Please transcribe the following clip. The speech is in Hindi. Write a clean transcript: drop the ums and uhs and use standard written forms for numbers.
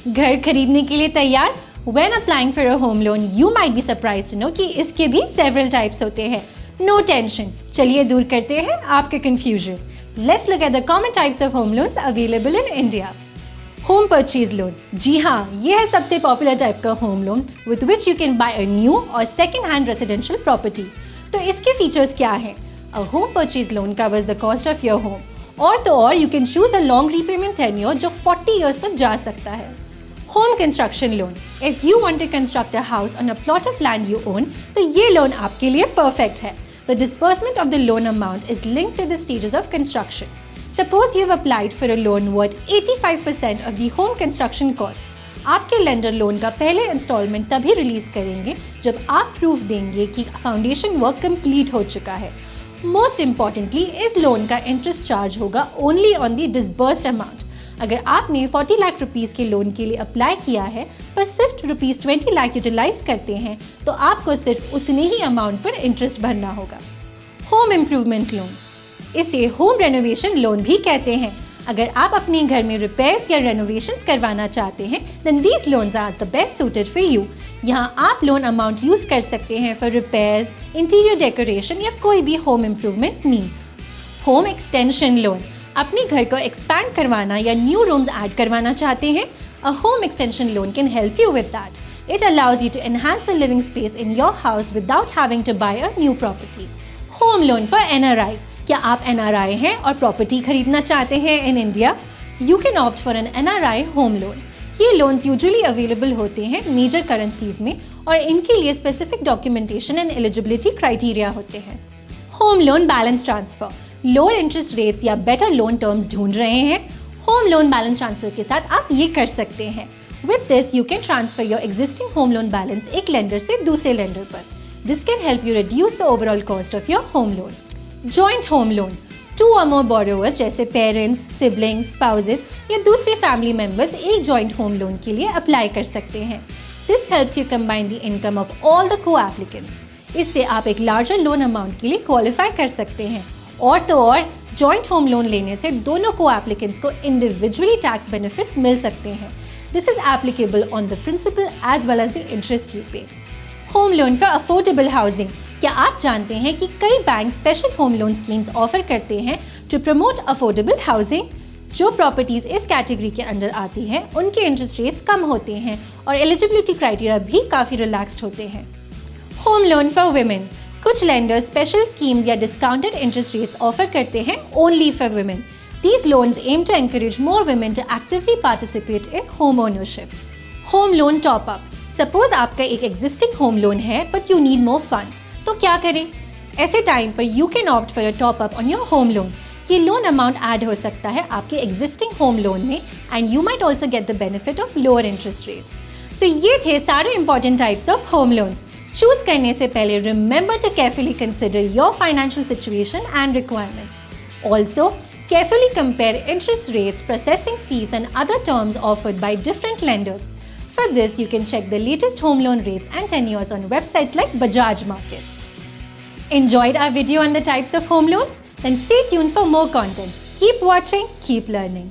घर खरीदने के लिए तैयार? When applying for a home loan, you might be surprised to know कि इसके भी several types होते हैं. No tension. चलिए दूर करते हैं आपके confusion. Let's look at the common types of home loans available in India. Home purchase loan. जी हाँ, ये है सबसे पॉपुलर टाइप का home loan with which you can buy a new or second-hand residential property. तो इसके फीचर्स क्या हैं? A home purchase loan covers the cost of your home. और तो और you can choose a long repayment tenure जो 40 years तक जा सकता है. Home construction loan. If you want to construct a house on a plot of land you own, तो ये लोन आपके लिए perfect है. The disbursement of the loan amount is linked to the stages of construction. Suppose you've applied for a loan worth 85% of the home construction cost. आपके लेंडर लोन का पहले इंस्टॉलमेंट तभी रिलीज करेंगे जब आप प्रूफ देंगे कि फाउंडेशन वर्क कंप्लीट हो चुका है. मोस्ट इम्पॉर्टेंटली, इस लोन का इंटरेस्ट चार्ज होगा only on the disbursed amount. अगर आपने 40 लाख रुपीस के लोन के लिए अप्लाई किया है पर सिर्फ ₹20 लाख यूटिलाइज करते हैं तो आपको सिर्फ उतने ही अमाउंट पर इंटरेस्ट भरना होगा. Home improvement loan. इसे होम रेनोवेशन लोन भी कहते हैं. अगर आप अपने घर में रिपेयर्स या रेनोवेशंस करवाना चाहते हैं then these loans are the best suited for you. यहाँ आप लोन अमाउंट यूज कर सकते हैं फॉर रिपेयर्स, इंटीरियर डेकोरेशन या कोई भी home improvement needs. Home extension loan. अपने घर को एक्सपैंड करवाना या न्यू रूम्स ऐड करवाना चाहते हैं? A home extension loan can help you with that. It allows you to enhance the living space in your house without having to buy a new property. Home loan for NRIs. क्या आप NRI हैं और प्रॉपर्टी खरीदना चाहते हैं in India? You can opt for an NRI home loan. ये लोन्स यूजुअली अवेलेबल होते हैं मेजर करेंसीज में और इनके लिए specific documentation and eligibility criteria होते हैं. Home loan balance transfer. Lower interest rates या बेटर लोन टर्म्स ढूंढ रहे हैं? होम लोन बैलेंस ट्रांसफर के साथ आप ये कर सकते हैं. With this you can transfer your existing home loan balance एक लेंडर से दूसरे लेंडर पर. This can help you reduce the overall cost of your home loan. Joint home loan. 2 or more borrowers जैसे parents, siblings, spouses या दूसरे family members एक joint home loan के लिए अप्लाई कर सकते हैं. This helps you combine the income of all the co-applicants. इससे आप एक larger loan amount के लिए qualify कर सकते हैं. और तो और joint home loan लेने से दोनों co-applicants को individually tax benefits मिल सकते हैं. This is applicable on the principal as well as the interest you pay. Home loan for affordable housing. क्या आप जानते हैं कि कई bank special home loan schemes offer करते हैं टू प्रमोट अफोर्डेबल हाउसिंग? जो प्रॉपर्टीज इस कैटेगरी के अंडर आती हैं उनके इंटरेस्ट रेट्स कम होते हैं और एलिजिबिलिटी क्राइटेरिया भी काफ़ी रिलैक्स्ड होते हैं. Home loan for women. कुछ लेंडर्स स्पेशल स्कीम्स या डिस्काउंटेड इंटरेस्ट रेट्स ऑफर करते हैं only for women. These loans aim to encourage more women to actively participate in home ownership. Home loan top up. Suppose आपका एक एग्जिस्टिंग होम लोन है but you need more funds, तो क्या करें? ऐसे टाइम पर you can opt for a top up on your home loan. ये लोन अमाउंट ऐड हो सकता है आपके एग्जिस्टिंग होम लोन में and you might also get the benefit of lower interest rates. तो ये थे सारे important types of home loans. Choose करने से पहले remember to carefully consider your financial situation and requirements. Also carefully compare interest rates, processing fees and other terms offered by different lenders. For this, you can check the latest home loan rates and tenures on websites like Bajaj Markets. Enjoyed our video on the types of home loans? Then stay tuned for more content. Keep watching, keep learning.